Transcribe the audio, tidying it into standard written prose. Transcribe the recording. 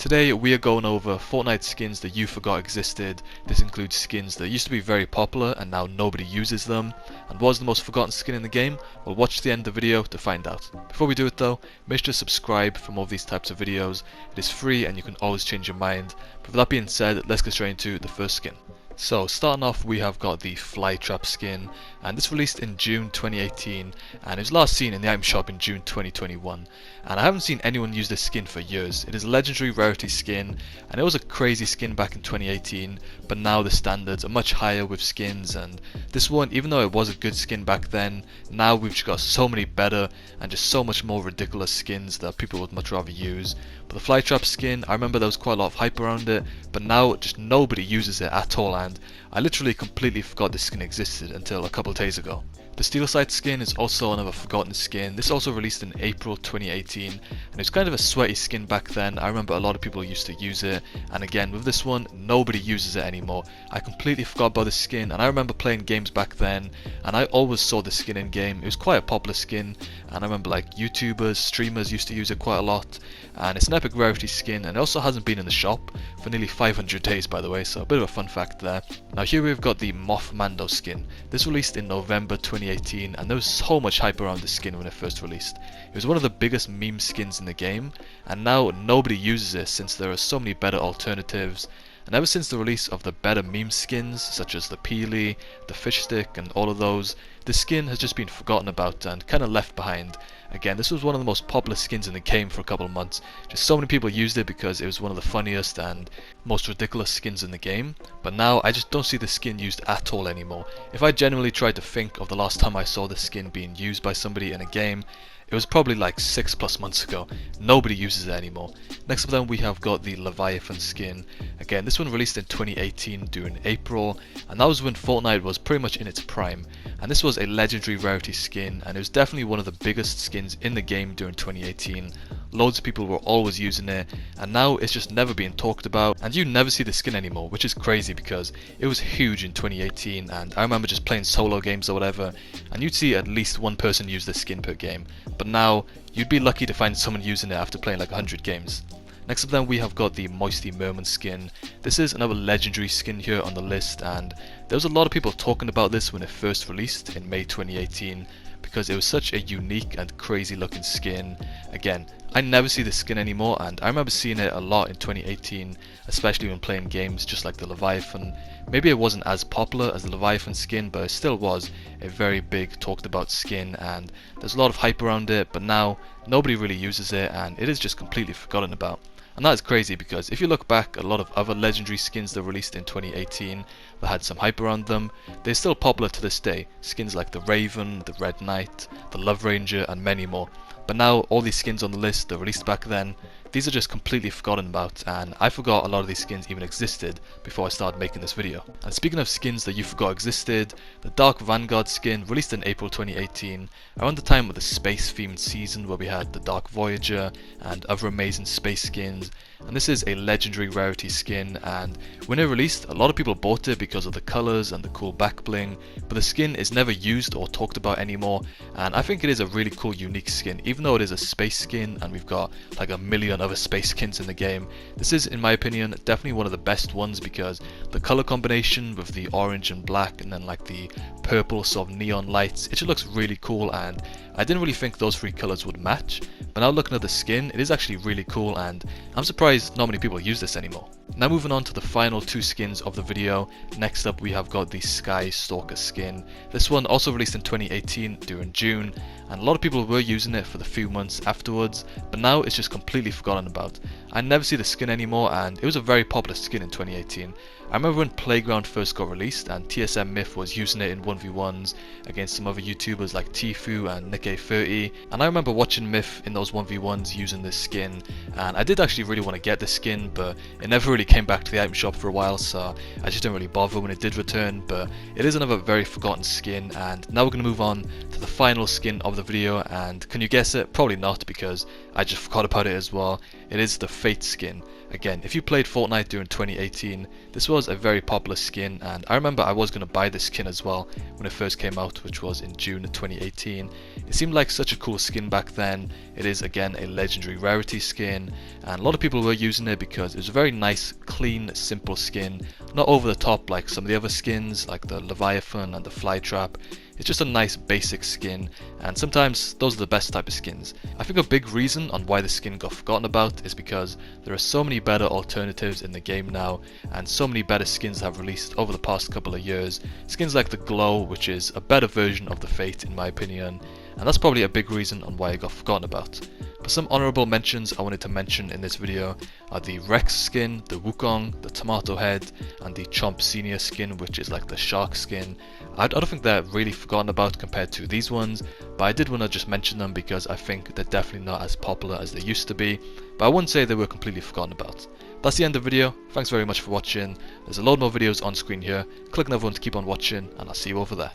Today we are going over Fortnite skins that you forgot existed. This includes skins that used to be very popular and now nobody uses them. And what is the most forgotten skin in the game? Well, watch the end of the video to find out. Before we do it though, make sure to subscribe for more of these types of videos. It is free and you can always change your mind. But with that being said, let's get straight into the first skin. So starting off, we have got the Flytrap skin, and this released in June 2018 and it was last seen in the item shop in June 2021, and I haven't seen anyone use this skin for years. It is a legendary rarity skin and it was a crazy skin back in 2018, but now the standards are much higher with skins, and this one, even though it was a good skin back then, now we've just got so many better and just so much more ridiculous skins that people would much rather use. But the Flytrap skin, I remember there was quite a lot of hype around it, but now just nobody uses it at all, and I literally completely forgot this skin existed until a couple of days ago. The Steelside skin is also another forgotten skin. This also released in April 2018 and it was kind of a sweaty skin back then. I remember a lot of people used to use it, and again with this one nobody uses it anymore. I completely forgot about this skin, and I remember playing games back then and I always saw this skin in game. It was quite a popular skin and I remember like YouTubers, streamers used to use it quite a lot, and it's an epic rarity skin and it also hasn't been in the shop for nearly 500 days by the way, so a bit of a fun fact there. Now here we've got the Moff skin. This released in November 2018 and there was so much hype around this skin when it first released. It was one of the biggest meme skins in the game, and now nobody uses it since there are so many better alternatives. And ever since the release of the better meme skins such as the Peely, the Fish Stick and all of those, the skin has just been forgotten about and kind of left behind. Again, this was one of the most popular skins in the game for a couple of months. Just so many people used it because it was one of the funniest and most ridiculous skins in the game. But now I just don't see the skin used at all anymore. If I genuinely tried to think of the last time I saw the skin being used by somebody in a game, it was probably like 6+ months ago. Nobody uses it anymore. Next up then we have got the Leviathan skin. Again, this one released in 2018 during April, and that was when Fortnite was pretty much in its prime. And this was a legendary rarity skin and it was definitely one of the biggest skins in the game during 2018. Loads of people were always using it, and now it's just never being talked about and you never see the skin anymore, which is crazy because it was huge in 2018 and I remember just playing solo games or whatever and you'd see at least one person use this skin per game. But now you'd be lucky to find someone using it after playing like 100 games. Next up then we have got the Moisty Merman skin. This is another legendary skin here on the list, and there was a lot of people talking about this when it first released in May 2018 because it was such a unique and crazy looking skin. Again, I never see this skin anymore, and I remember seeing it a lot in 2018, especially when playing games just like the Leviathan. Maybe it wasn't as popular as the Leviathan skin, but it still was a very big talked about skin and there's a lot of hype around it, but now nobody really uses it and it is just completely forgotten about. And that is crazy because if you look back at a lot of other legendary skins that were released in 2018 that had some hype around them, they're still popular to this day. Skins like the Raven, the Red Knight, the Love Ranger and many more. But now all these skins on the list that were released back then, these are just completely forgotten about, and I forgot a lot of these skins even existed before I started making this video. And speaking of skins that you forgot existed, the Dark Vanguard skin released in April 2018, around the time of the space themed season where we had the Dark Voyager and other amazing space skins. And this is a legendary rarity skin, and when it released a lot of people bought it because of the colours and the cool back bling, but the skin is never used or talked about anymore, and I think it is a really cool unique skin. Even though it is a space skin and we've got like a million other space skins in the game, this is in my opinion definitely one of the best ones because the colour combination with the orange and black and then like the purple sort of neon lights, it just looks really cool, and I didn't really think those three colours would match, but now looking at the skin it is actually really cool and I'm surprised not many people use this anymore. Now moving on to the final two skins of the video. Next up we have got the Sky Stalker skin. This one also released in 2018 during June, and a lot of people were using it for the few months afterwards, but now it's just completely forgotten about. I never see the skin anymore and it was a very popular skin in 2018. I remember when Playground first got released and TSM Myth was using it in 1v1s against some other YouTubers like Tfue and Nick30, and I remember watching Myth in those 1v1s using this skin, and I did actually really want to get this skin, but it never really came back to the item shop for a while, so I just didn't really bother when it did return. But it is another very forgotten skin, and now we're going to move on to the final skin of the video, and can you guess it? Probably not because I just forgot about it as well. It is the Fate skin. Again, if you played Fortnite during 2018, this was a very popular skin, and I remember I was going to buy this skin as well when it first came out, which was in June of 2018. It seemed like such a cool skin back then. It is again a legendary rarity skin, and a lot of people were using it because it was a very nice, clean, simple skin, not over the top like some of the other skins like the Leviathan and the Flytrap. It's just a nice basic skin, and sometimes those are the best type of skins. I think a big reason on why the skin got forgotten about is because there are so many better alternatives in the game now, and so many better skins have released over the past couple of years. Skins like the Glow, which is a better version of the Fate in my opinion, and that's probably a big reason on why it got forgotten about. But some honourable mentions I wanted to mention in this video are the Rex skin, the Wukong, the Tomato Head, and the Chomp Senior skin, which is like the shark skin. I don't think they're really forgotten about compared to these ones, but I did want to just mention them because I think they're definitely not as popular as they used to be, but I wouldn't say they were completely forgotten about. That's the end of the video. Thanks very much for watching. There's a load more videos on screen here. Click another one to keep on watching, and I'll see you over there.